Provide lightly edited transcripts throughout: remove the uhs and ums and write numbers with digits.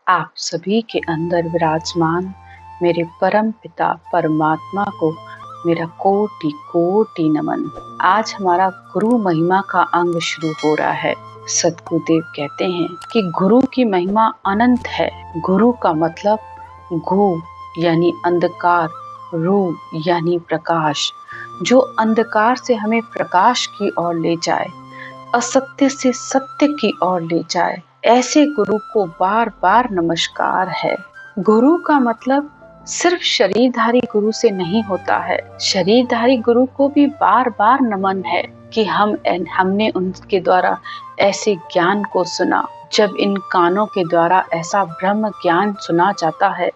आप सभी के अंदर विराजमान मेरे परम पिता परमात्मा को मेरा कोटि कोटि नमन। आज हमारा गुरु महिमा का अंग शुरू हो रहा है। सद्गुरुदेव कहते हैं कि गुरु की महिमा अनंत है। गुरु का मतलब गु यानी अंधकार, रू यानी प्रकाश, जो अंधकार से हमें प्रकाश की ओर ले जाए, असत्य से सत्य की ओर ले जाए, ऐसे गुरु को बार बार नमस्कार है। गुरु का मतलब सिर्फ शरीरधारी गुरु से नहीं होता है। शरीरधारी गुरु को भी बार बार नमन है कि हमने उनके द्वारा ऐसे ज्ञान को सुना। जब इन कानों के द्वारा ऐसा ब्रह्म ज्ञान सुना जाता है,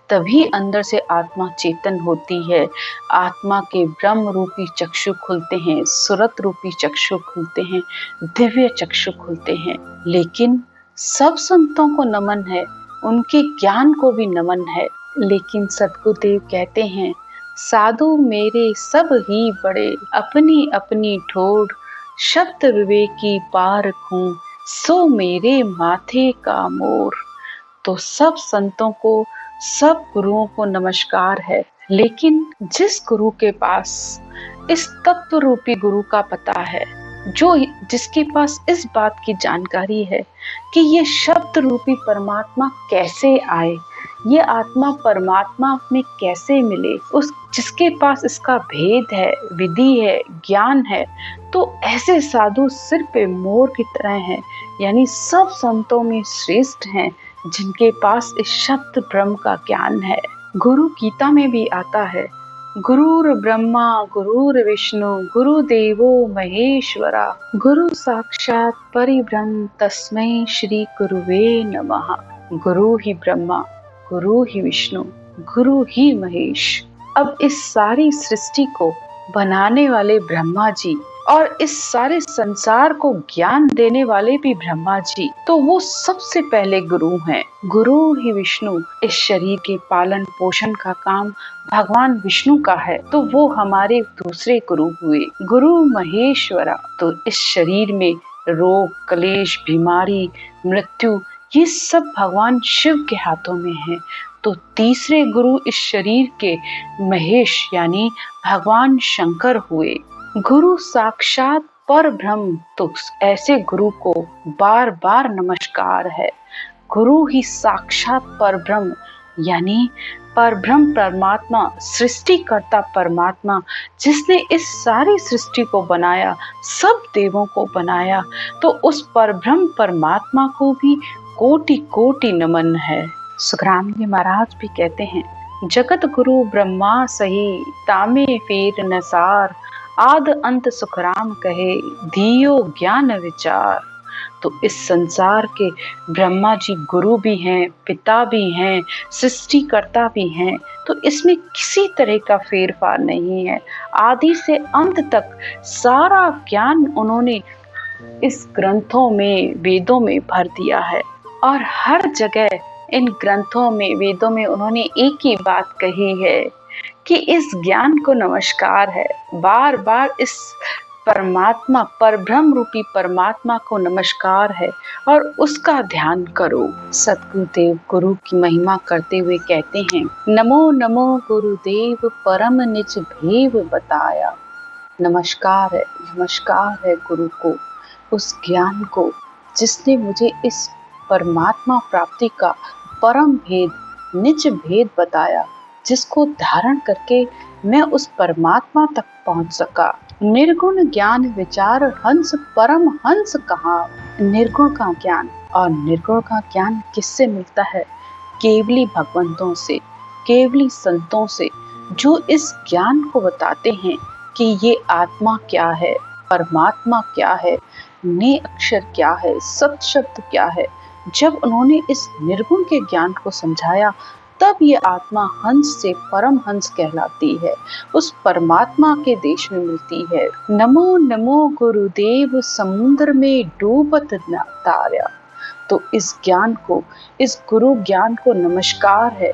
तभी अंदर से आत्मा चेतन होती है। आत्मा के ब्रह्म रूपी चक्षु खुलते हैं, सुरत रूपी चक्षु खुलते हैं, दिव्य चक्षु खुलते हैं। लेकिन सब संतों को नमन है, उनके ज्ञान को भी नमन है। लेकिन सद्गुरुदेव कहते हैं, साधु मेरे सब ही बड़े, अपनी अपनी ठोड़, शब्द विवेकी पार हूँ, सो मेरे माथे का मोर। तो सब संतों को, सब गुरुओं को नमस्कार है। लेकिन जिस गुरु के पास इस तत्व रूपी गुरु का पता है, जिसके पास इस बात की जानकारी है कि ये शब्द रूपी परमात्मा कैसे आए, ये आत्मा परमात्मा में कैसे मिले, जिसके पास इसका भेद है, विधि है, ज्ञान है, तो ऐसे साधु सिर पे मोर की तरह हैं। यानी सब संतों में श्रेष्ठ हैं, जिनके पास इस शब्द ब्रह्म का ज्ञान है। गुरु गीता में भी आता है, गुरुर ब्रह्मा गुरुर्विष्णु गुरुदेवो महेश्वरा, गुरु साक्षात परिब्रह्म तस्मै श्री गुरुवे नमः। गुरु ही ब्रह्मा, गुरु ही विष्णु, गुरु ही महेश। अब इस सारी सृष्टि को बनाने वाले ब्रह्मा जी और इस सारे संसार को ज्ञान देने वाले भी ब्रह्मा जी, तो वो सबसे पहले गुरु हैं। गुरु ही विष्णु। इस शरीर के पालन पोषण का काम भगवान विष्णु का है, तो वो हमारे दूसरे गुरु हुए। गुरु महेश्वरा। तो इस शरीर में रोग, क्लेश, बीमारी, मृत्यु, ये सब भगवान शिव के हाथों में है। तो तीसरे गुरु इस शरीर के महेश यानी भगवान शंकर हुए। गुरु साक्षात पर ब्रह्म। तो ऐसे गुरु को बार बार नमस्कार है। गुरु ही साक्षात पर ब्रह्म यानी पर ब्रह्म परमात्मा, सृष्टिकर्ता परमात्मा, जिसने इस सारी सृष्टि को बनाया, सब देवों को बनाया, तो उस पर ब्रह्म परमात्मा को भी कोटि कोटि नमन है। सुखराम जी महाराज भी कहते हैं, जगत गुरु ब्रह्मा सही, तामे फेर नसार, आद अंत सुखराम कहे, धियो ज्ञान विचार। तो इस संसार के ब्रह्मा जी गुरु भी हैं, पिता भी हैं, सृष्टिकर्ता भी हैं। तो इसमें किसी तरह का फेरफार नहीं है। आदि से अंत तक सारा ज्ञान उन्होंने इस ग्रंथों में, वेदों में भर दिया है। और हर जगह इन ग्रंथों में, वेदों में उन्होंने एक ही बात कही है कि इस ज्ञान को नमस्कार है। बार बार इस परमात्मा, परब्रह्म रूपी परमात्मा को नमस्कार है और उसका ध्यान करो। सद्गुरुदेव गुरु की महिमा करते हुए कहते हैं, नमो नमो गुरुदेव परम निज भेव बताया। नमस्कार है गुरु को, उस ज्ञान को जिसने मुझे इस परमात्मा प्राप्ति का परम भेद, निज भेद बताया, जिसको धारण करके मैं उस परमात्मा तक पहुंच सका। निर्गुण ज्ञान विचार हंस परम हंस कहा। निर्गुण का ज्ञान, और निर्गुण का ज्ञान किससे मिलता है? केवली भगवंतों से, केवली संतों से, जो इस ज्ञान को बताते हैं कि ये आत्मा क्या है, परमात्मा क्या है, ने अक्षर क्या है, सत शब्द क्या है। जब उन्होंने इस निर्गुण के ज्ञान को समझाया, तब ये आत्मा हंस से परम हंस कहलाती है, उस परमात्मा के देश में मिलती है। नमो नमो गुरुदेव समुद्र में डूबत न तारा। तो इस ज्ञान को, इस गुरु ज्ञान को नमस्कार है।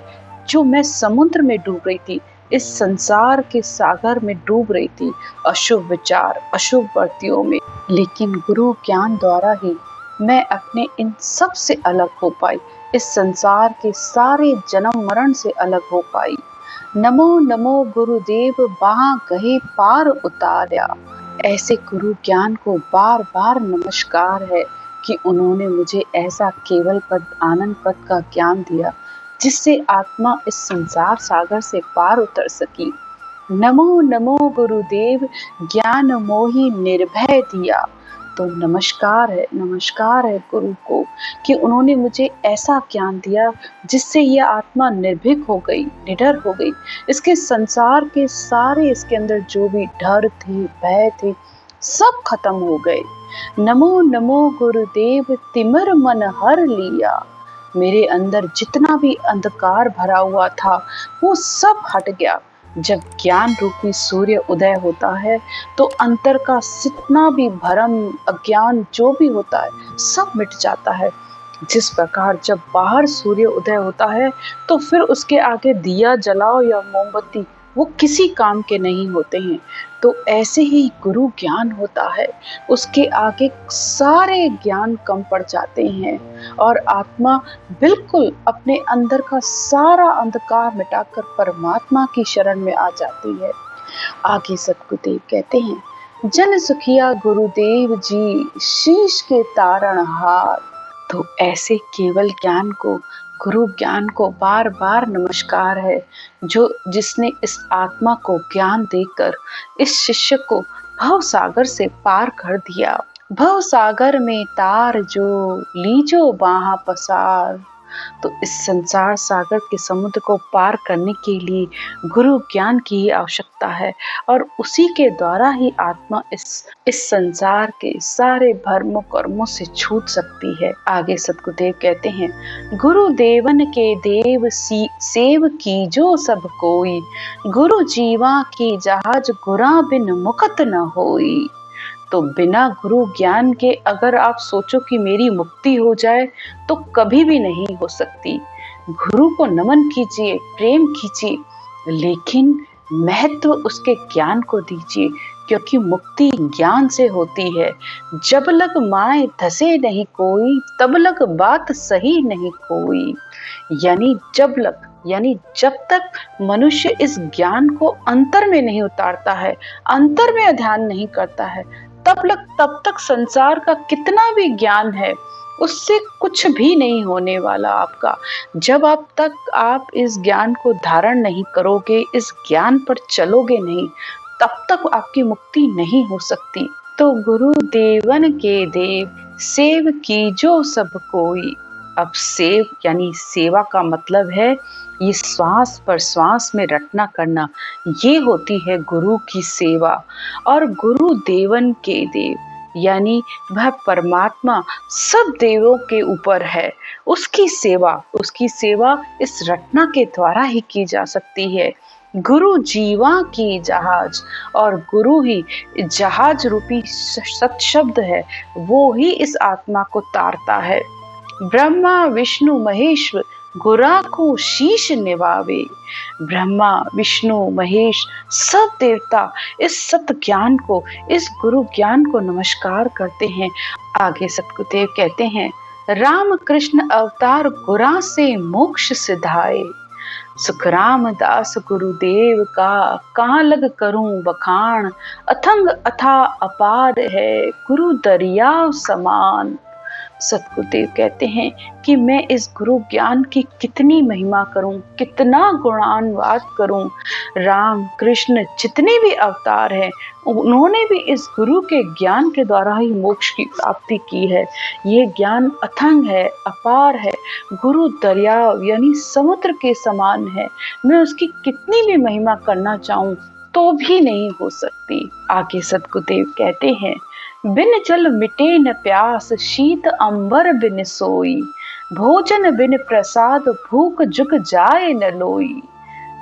जो मैं समुद्र में डूब रही थी, इस संसार के सागर में डूब रही थी, अशुभ विचार, अशुभ वृत्तियों में, लेकिन गुरु ज्ञान द्वारा ही मैं अपने इन सब से अलग हो पाई। इस संसार के सारे जन्म मरण से अलग हो पाई। नमो नमो गुरुदेव वहां गए पार उतारा। ऐसे गुरु ज्ञान को बार बार नमस्कार है कि उन्होंने मुझे ऐसा केवल पद आनंद पद का ज्ञान दिया जिससे आत्मा इस संसार सागर से पार उतर सकी। नमो नमो गुरुदेव ज्ञान मोहि निर्भय दिया। तो नमस्कार है गुरु को कि उन्होंने मुझे ऐसा ज्ञान दिया जिससे यह आत्मा निर्भीक हो गई, निडर हो गई। इसके संसार के सारे इसके अंदर जो भी डर थे, भय थे, सब खत्म हो गए। नमो नमो गुरुदेव तिमिर मन हर लिया। मेरे अंदर जितना भी अंधकार भरा हुआ था वो सब हट गया। जब ज्ञान रूपी सूर्य उदय होता है तो अंतर का जितना भी भरम अज्ञान जो भी होता है सब मिट जाता है। जिस प्रकार जब बाहर सूर्य उदय होता है तो फिर उसके आगे दिया जलाओ या मोमबत्ती वो किसी काम के नहीं होते हैं, तो ऐसे ही गुरु ज्ञान होता है, उसके आगे सारे ज्ञान कम पड़ जाते हैं और आत्मा बिल्कुल अपने अंदर का सारा अंधकार मिटाकर परमात्मा की शरण में आ जाती है। आगे सतगुरुदेव कहते हैं, जन सुखिया गुरुदेव जी शीश के तारणहार। तो ऐसे केवल ज्ञान को, गुरु ज्ञान को बार बार नमस्कार है जो जिसने इस आत्मा को ज्ञान देकर इस शिष्य को भव सागर से पार कर दिया। भव सागर में तार जो लीजो बाहा पसार। तो इस संसार सागर के समुद्र को पार करने के लिए गुरु ज्ञान की ही आवश्यकता है और उसी के द्वारा ही आत्मा इस संसार के सारे भ्रमों कर्मों से छूट सकती है। आगे सतगुरुदेव कहते हैं, गुरु देवन के देव सेव की जो सब कोई, गुरु जीवा की जहाज गुरा बिन मुकत न होई। तो बिना गुरु ज्ञान के अगर आप सोचो कि मेरी मुक्ति हो जाए तो कभी भी नहीं हो सकती। गुरु को नमन कीजिए, प्रेम कीजिए, लेकिन महत्व उसके ज्ञान को दीजिए, क्योंकि मुक्ति ज्ञान से होती है। जब लग माए धसे नहीं कोई, तब लग बात सही नहीं कोई। यानी जब तक मनुष्य इस ज्ञान को अंतर में नहीं उतारता है, अंतर में ध्यान नहीं करता है, तब तक संसार का कितना भी ज्ञान है उससे कुछ भी नहीं होने वाला आपका। जब आप इस ज्ञान को धारण नहीं करोगे, इस ज्ञान पर चलोगे नहीं, तब तक आपकी मुक्ति नहीं हो सकती। तो गुरु देवन के देव सेव की जो सब कोई। अब सेव यानी सेवा का मतलब है ये श्वास पर श्वास में रटना करना, ये होती है गुरु की सेवा। और गुरु देवन के देव यानी वह परमात्मा सब देवों के ऊपर है, उसकी सेवा इस रटना के द्वारा ही की जा सकती है। गुरु जीवा की जहाज, और गुरु ही जहाज रूपी सत शब्द है, वो ही इस आत्मा को तारता है। ब्रह्मा विष्णु महेश गुरा को शीश निभावे। ब्रह्मा विष्णु महेश सब देवता इस सत ज्ञान को, इस गुरु ज्ञान को नमस्कार करते हैं। आगे सतगुरुदेव कहते हैं, राम कृष्ण अवतार गुरा से मोक्ष सिधाए। सुखराम दास गुरुदेव का कहाँ लग करूं बखान, अथंग अथा अपार है गुरु दरिया समान। सतगुरुदेव कहते हैं कि मैं इस गुरु ज्ञान की कितनी महिमा करूं, कितना गुणानुवाद करूं। राम कृष्ण जितने भी अवतार हैं उन्होंने भी इस गुरु के ज्ञान के द्वारा ही मोक्ष की प्राप्ति की है। ये ज्ञान अथंग है, अपार है, गुरु दरिया यानी समुद्र के समान है। मैं उसकी कितनी भी महिमा करना चाहूं तो भी नहीं हो सकती। आगे सतगुरुदेव कहते हैं, बिन जल मिटे न प्यास, शीत अंबर बिन सोई। भोजन बिन प्रसाद, भूख जुग जाए न लोई।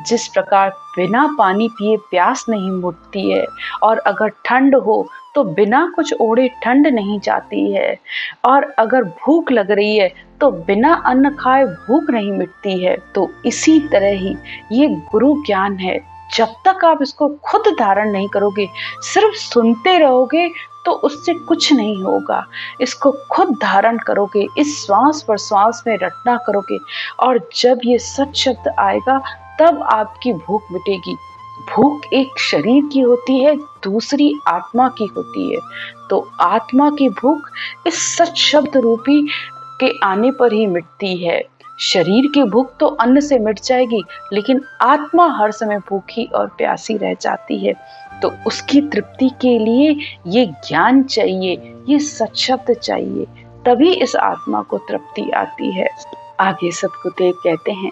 जिस प्रकार बिना पानी पिए प्यास नहीं मिटती है, और अगर ठंड हो तो बिना कुछ ओढ़े ठंड नहीं जाती है, और अगर भूख लग रही है तो बिना अन्न खाए भूख नहीं मिटती है, तो इसी तरह ही ये गुरु ज्ञान है। जब तक आप इसको खुद धारण नहीं करोगे, सिर्फ सुनते रहोगे, तो उससे कुछ नहीं होगा। इसको खुद धारण करोगे, इस श्वास पर श्वास में रटना करोगे, और जब ये सच शब्द आएगा तब आपकी भूख मिटेगी। भूख एक शरीर की होती है, दूसरी आत्मा की होती है। तो आत्मा की भूख इस सच शब्द रूपी के आने पर ही मिटती है। शरीर की भूख तो अन्न से मिट जाएगी, लेकिन आत्मा हर समय भूखी और प्यासी रह जाती है। तो उसकी तृप्ति के लिए ये ज्ञान चाहिए, ये सच शब्द चाहिए, तभी इस आत्मा को तृप्ति आती है। आगे सद्गुरुदेव कहते हैं,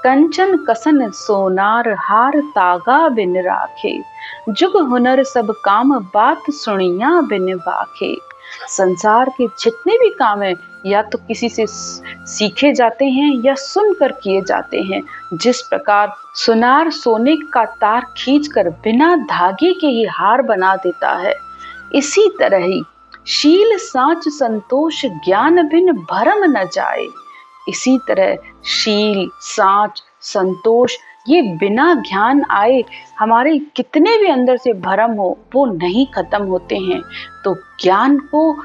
कंचन कसन सोनार हार तागा बिन राखे, जुग हुनर सब काम बात सुनिया बिन बाखे। संसार के जितने भी काम है या तो किसी से सीखे जाते हैं या सुनकर किए जाते हैं। जिस प्रकार सुनार सोने का तार खींचकर बिना धागे के ही हार बना देता है, इसी तरह ही शील साच संतोष ज्ञान बिन भरम न जाए। इसी तरह शील साच संतोष ये बिना ज्ञान आए हमारे कितने भी अंदर से भरम हो वो नहीं खत्म होते हैं। तो ज्ञान को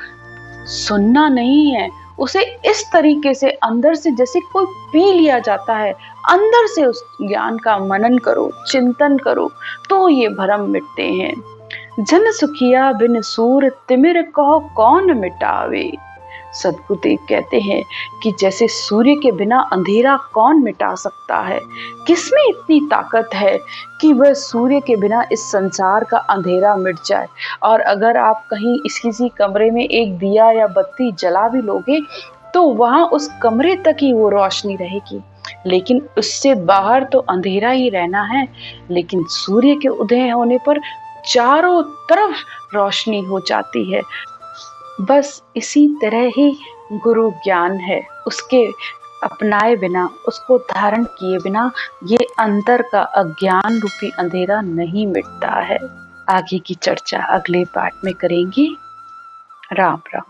सुनना नहीं है, उसे इस तरीके से अंदर से जैसे कोई पी लिया जाता है, अंदर से उस ज्ञान का मनन करो, चिंतन करो, तो ये भरम मिटते हैं। जन सुखिया बिन सूर तिमिर कहो कौन मिटावे। सद्गुरुदेव कहते हैं कि जैसे सूर्य के बिना अंधेरा कौन मिटा सकता है, किसमें इतनी ताकत है कि वह सूर्य के बिना इस संसार का अंधेरा मिट जाए। और अगर आप कहीं किसी कमरे में एक दिया या बत्ती जला भी लोगे तो वहां उस कमरे तक ही वो रोशनी रहेगी, लेकिन उससे बाहर तो अंधेरा ही रहना है। लेकिन सूर्य के उदय होने पर चारों तरफ रोशनी हो जाती है। बस इसी तरह ही गुरु ज्ञान है, उसके अपनाए बिना, उसको धारण किए बिना ये अंतर का अज्ञान रूपी अंधेरा नहीं मिटता है। आगे की चर्चा अगले पाठ में करेंगे। राम राम।